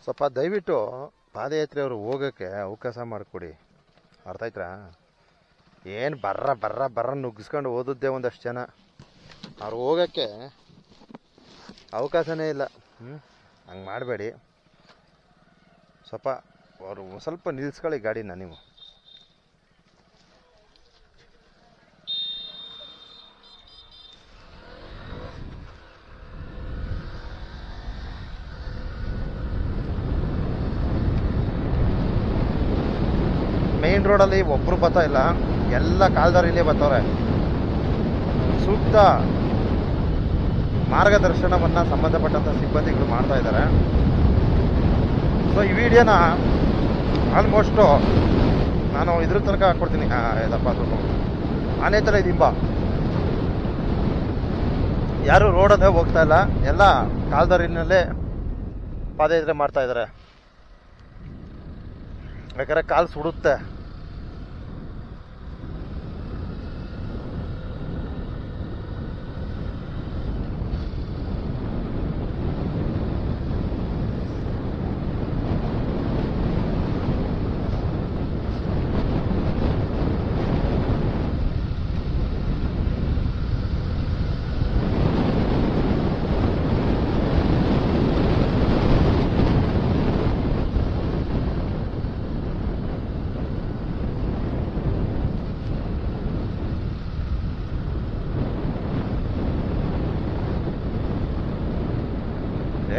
ಸ್ವಲ್ಪ ದಯವಿಟ್ಟು ಪಾದಯಾತ್ರೆಯವರು ಹೋಗೋಕ್ಕೆ ಅವಕಾಶ ಮಾಡಿಕೊಡಿ. ಅರ್ಥ ಆಯ್ತಾ? ಏನು ಬರ್ರ ನುಗ್ಗಿಸ್ಕೊಂಡು ಓದಿದ್ದೆ ಒಂದಷ್ಟು ಜನ, ಅವ್ರು ಹೋಗೋಕ್ಕೆ ಅವಕಾಶನೇ ಇಲ್ಲ. ಹಂಗೆ ಮಾಡಬೇಡಿ. ಸ್ವಲ್ಪ ನಿಲ್ಲಿಸ್ಕೊಳ್ಳಿ ಗಾಡಿನ ನೀವು. ಮೇನ್ ರೋಡಲ್ಲಿ ಒಬ್ಬರು ಬರ್ತಾ ಇಲ್ಲ, ಎಲ್ಲ ಕಾಲ್ದಾರಿಲೇ ಬರ್ತಾವ್ರೆ. ಸೂಕ್ತ ಮಾರ್ಗದರ್ಶನವನ್ನು ಸಂಬಂಧಪಟ್ಟಂಥ ಸಿಬ್ಬಂದಿಗಳು ಮಾಡ್ತಾ ಇದ್ದಾರೆ. ಸೊ ಈ ವಿಡಿಯೋನ ಆಲ್ಮೋಸ್ಟು ನಾನು ಇದ್ರ ತನಕ ಹಾಕ್ಕೊಡ್ತೀನಿ. ಇದಪ್ಪ ಅದು ಆನೆ ಥರ ಇದಿಂಬ ಯಾರು ರೋಡಲ್ಲೇ ಹೋಗ್ತಾ ಇಲ್ಲ, ಎಲ್ಲ ಕಾಲ್ದಾರಿನಲ್ಲೇ ಪಾದಯಾತ್ರೆ ಮಾಡ್ತಾ ಇದ್ದಾರೆ. ಬೇಕಾದ್ರೆ ಕಾಲು ಸುಡುತ್ತೆ.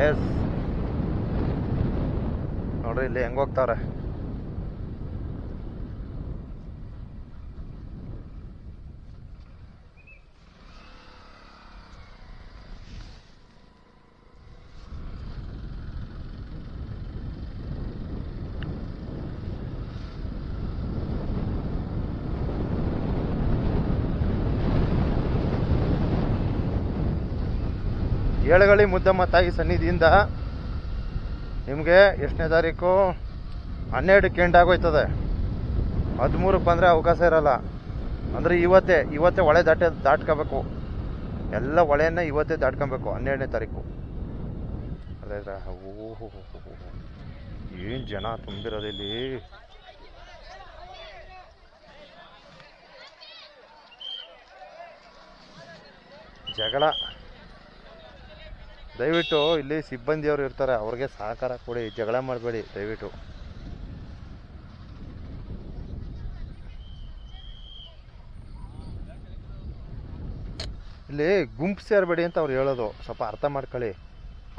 ಎಸ್ ನೋಡ್ರಿ ಇಲ್ಲಿ ಹೆಂಗೆ ಹೋಗ್ತಾವ್ರೆ. ಏಳುಗಳಿ ಮುದ್ದಮ್ಮ ತಾಯಿ ಸನ್ನಿಧಿಯಿಂದ ನಿಮಗೆ ಎಷ್ಟನೇ ತಾರೀಕು 12ಕ್ಕೆ ಎಂಡ್ ಆಗೋಯ್ತದೆ. 13ಕ್ಕೆ ಬಂದರೆ ಅವಕಾಶ ಇರಲ್ಲ. ಅಂದರೆ ಇವತ್ತೇ ಹೊಳೆ ದಾಟ್ಕೋಬೇಕು. ಎಲ್ಲ ಹೊಳೆಯನ್ನು ಇವತ್ತೇ ದಾಟ್ಕೊಬೇಕು 12ನೇ ತಾರೀಕು. ಅದೇ ಓಹೋ ಏನು ಜನ ತುಂಬಿರೋದಿಲ್ಲಿ. ಜಗಳ. ದಯವಿಟ್ಟು ಇಲ್ಲಿ ಸಿಬ್ಬಂದಿಯವರು ಇರ್ತಾರೆ, ಅವ್ರಿಗೆ ಸಹಕಾರ ಕೊಡಿ, ಜಗಳ ಮಾಡಬೇಡಿ ದಯವಿಟ್ಟು. ಇಲ್ಲಿ ಗುಂಪು ಸೇರಬೇಡಿ ಅಂತ ಅವ್ರು ಹೇಳೋದು, ಸ್ವಲ್ಪ ಅರ್ಥ ಮಾಡ್ಕೊಳ್ಳಿ.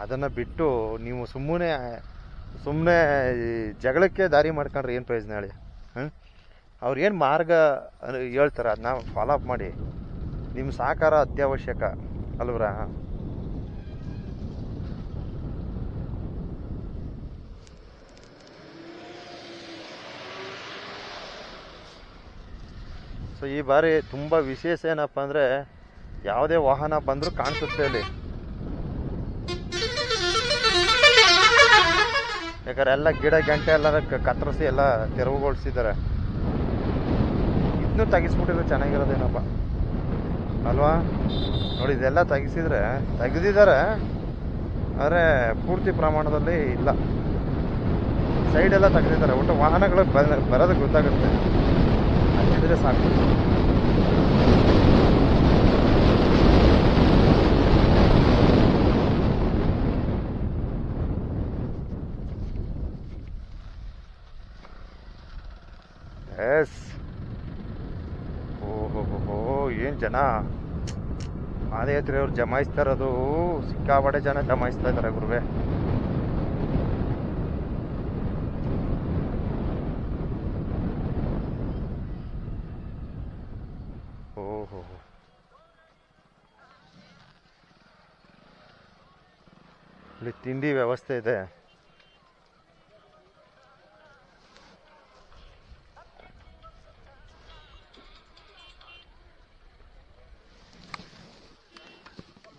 ಅದನ್ನು ಬಿಟ್ಟು ನೀವು ಸುಮ್ಮನೆ ಜಗಳಕ್ಕೆ ದಾರಿ ಮಾಡ್ಕೊಂಡ್ರೆ ಏನು ಪ್ರಯೋಜನ ಹೇಳಿ? ಅವ್ರು ಏನು ಮಾರ್ಗ ಹೇಳ್ತಾರೆ ಅದನ್ನ ಫಾಲೋ ಅಪ್ ಮಾಡಿ. ನಿಮ್ಮ ಸಹಕಾರ ಅತ್ಯವಶ್ಯಕ ಅಲ್ವರಾ? ಸೊ ಈ ಬಾರಿ ತುಂಬ ವಿಶೇಷ ಏನಪ್ಪ ಅಂದರೆ, ಯಾವುದೇ ವಾಹನ ಬಂದರೂ ಕಾಣಿಸುತ್ತೆ ಅಲ್ಲಿ. ಯಾಕಂದ್ರೆ ಎಲ್ಲ ಗಿಡ ಗಂಟೆ ಎಲ್ಲ ಕತ್ತರಿಸಿ ಎಲ್ಲ ತೆರವುಗೊಳಿಸಿದ್ದಾರೆ. ಇದನ್ನು ತೆಗಿಸ್ಬಿಟ್ಟಿದ್ರೆ ಚೆನ್ನಾಗಿರೋದೇನಪ್ಪ ಅಲ್ವಾ? ನೋಡಿ, ಇದೆಲ್ಲ ತೆಗೆದಿದ್ದಾರೆ, ಆದರೆ ಪೂರ್ತಿ ಪ್ರಮಾಣದಲ್ಲಿ ಇಲ್ಲ. ಸೈಡೆಲ್ಲ ತೆಗೆದಿದ್ದಾರೆ. ಒಟ್ಟು ವಾಹನಗಳು ಬರೋದಕ್ಕೆ ಗೊತ್ತಾಗುತ್ತೆ, ಹಾಕಿದ್ರೆ ಸಾಕು. ಎಸ್ ಓಹೋ ಏನು ಜನ ಪಾದಯಾತ್ರೆಯವ್ರು ಜಮಾಯಿಸ್ತಾ ಇರೋದು. ಸಿಕ್ಕಾಪಟ್ಟೆ ಜನ ಜಮಾಯಿಸ್ತಾ ಇದ್ದಾರೆ ಗುರುವೆ. ಓಹೋ ಇಲ್ಲಿ ತಿಂಡಿ ವ್ಯವಸ್ಥೆ ಇದೆ.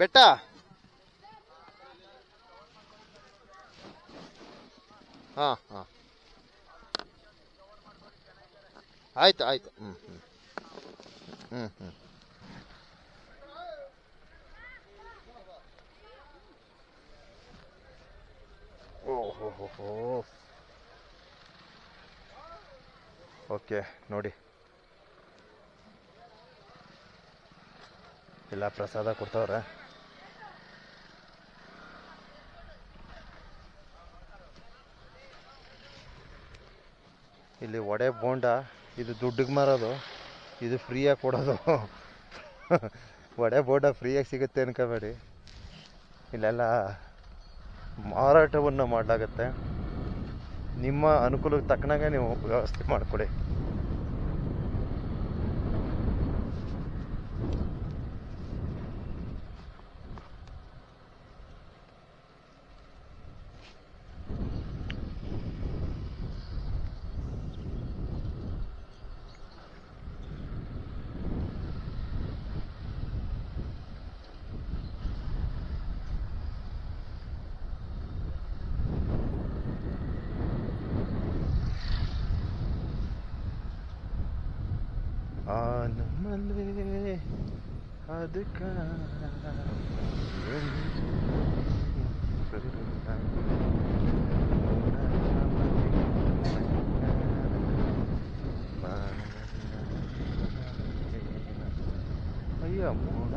ಬೆಟ್ಟ ಹಾಂ ಆಯ್ತು. ಹ್ಞೂ ಓ ಓಹೋ. ಓಕೆ ನೋಡಿ, ಎಲ್ಲ ಪ್ರಸಾದ ಕೊಡ್ತಾವ್ರೆ. ಇಲ್ಲಿ ವಡೆ ಬೋಂಡ ಇದು ದುಡ್ಡಿಗೆ ಮಾರೋದು, ಇದು ಫ್ರೀಯಾಗಿ ಕೊಡೋದು. ವಡೆ ಬೋಂಡ ಫ್ರೀಯಾಗಿ ಸಿಗುತ್ತೆ ಅನ್ಕೋಬೇಡಿ, ಇಲ್ಲೆಲ್ಲ ಮಾರಾಟವನ್ನು ಮಾಡಲಾಗತ್ತೆ. ನಿಮ್ಮ ಅನುಕೂಲಕ್ಕೆ ತಕ್ಕನಾಗೆ ನೀವು ವ್ಯವಸ್ಥೆ ಮಾಡಿಕೊಡಿ. ನಮ್ಮಲ್ಲೇ ಅದಕ್ಕ ಅಯ್ಯ ಮೂಡ